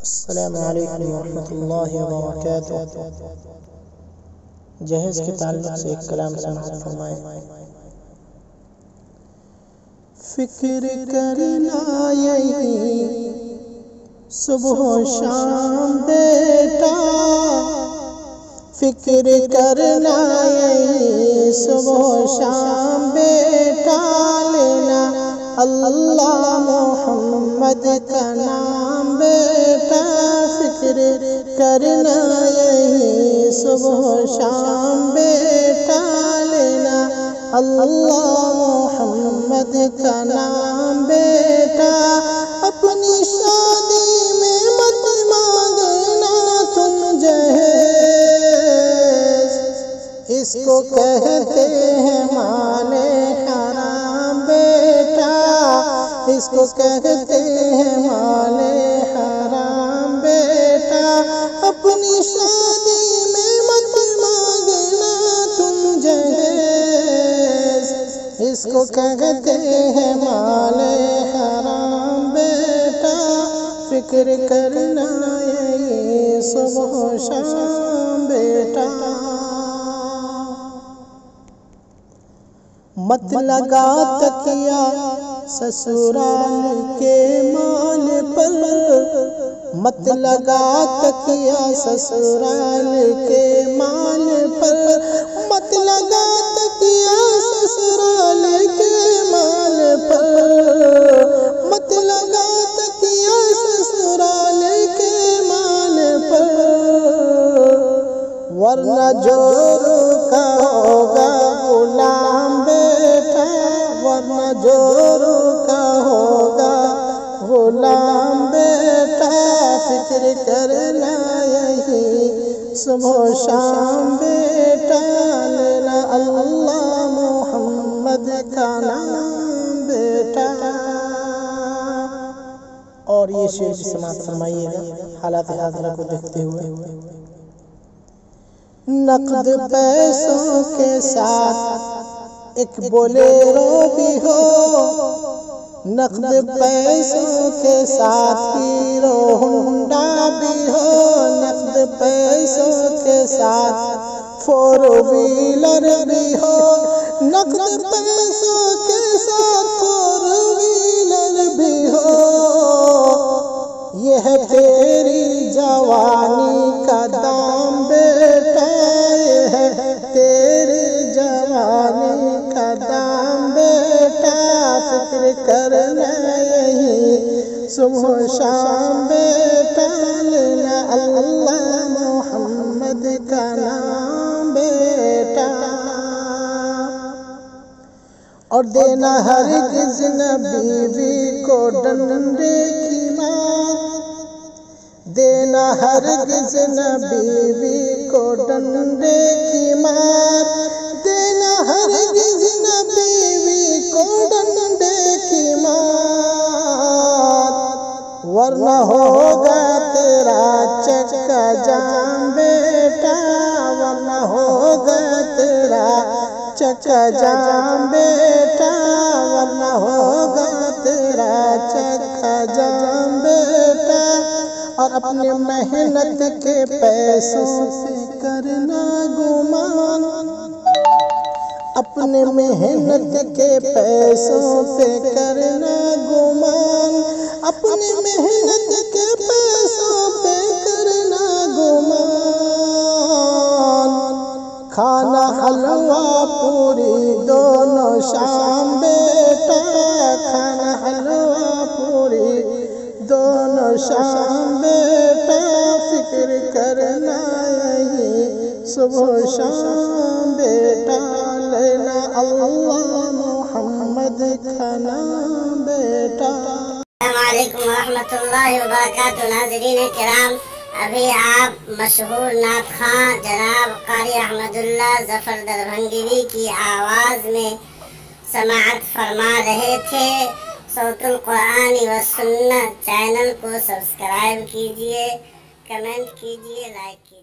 अस्सलामु अलैकुम वरहमतुल्लाहि वबरकातुह। जहेज के ताल्लुक से एक कलाम समाअत फरमाए। फिक्र करना यही सुबह शाम बेटा, फिक्र करना यही सुबह शाम बेटा, लेना अल्लाह मोहम्मद का नाम बेटा, फिक्र करना यही सुबह शाम बेटा, लेना अल्लाह मोहम्मद का नाम बेटा। अपनी शादी में मत मांगना तुम जहेज, इसको कहते हैं माले हराम बेटा, इसको कहते हैं माले हराम बेटा। अपनी शादी में मत मांगना तुम जहेज, इसको कहते हैं माले हराम बेटा, फिक्र करना ये सुबह शाम बेटा। मत लगा तकिया ससुराल के माल पर, मत लगा तकिया ससुराल के माल पर, मत लगा तकिया ससुराल के माल पर, मत लगा तकिया ससुराल के माल पर, वरना जोरू का होगा गुलाम बेटा, वरना जोरू का होगा गुलाम बेटा। फिक्र करना यही सुबह शाम बेटा, लेना अल्लाह मोहम्मद का नाम बेटा। और ये शेर भी समाप्त फरमाइएगा हालात हाज़िरा को देखते हुए। नकद पैसों के साथ एक बोलेरो भी हो, नकद पैसों के साथ हीरो होंडा भी हो, नकद पैसों के साथ फोर व्हीलर भी हो, नकद पैसों के साथ फोर व्हीलर भी हो। यह तेरी जवानी का दाम बेटा, यह तेरी जवानी का दाम बेटा, फिक्र करना यही सुबह शाम बेटा, लेना अल्लाह मोहम्मद का नाम बेटा। और देना हरगिज़ न बीवी को डंडे की मार, देना हरगिज़ न बीवी को डंडे की मार, देना हरगिज़ न बीवी को डंडे की मार, वरना होगा तेरा चक्का जाम बेटा, वरना होगा तेरा चक्का जाम बेटा, वरना होगा तेरा चक्का जाम बेटा। और अपने मेहनत के पैसों से करना गुमान, अपने मेहनत के पैसों पे करना गुमान, अपने मेहनत के पैसों पे करना गुमान। खाना हलवा पूरी दोनों शाम बेटा, खाना हलवा पूरी दोनों शाम बेटा, फिक्र करना यही सुबह शाम बेटा, लेना अल्लाह मोहम्मद का नाम बेटा। अस्सलामु अलैकुम वरहमतुल्लाहि वबरकातुहू। नाज़रीन किराम, अभी आप मशहूर नात ख़ां जनाब कारी अहमदुल्लाह ज़फ़र दरभंगी की आवाज़ में समाअत फरमा रहे थे। सौतुल कुरान व सुन्नत चैनल को सब्सक्राइब कीजिए, कमेंट कीजिए, लाइक कीजिए।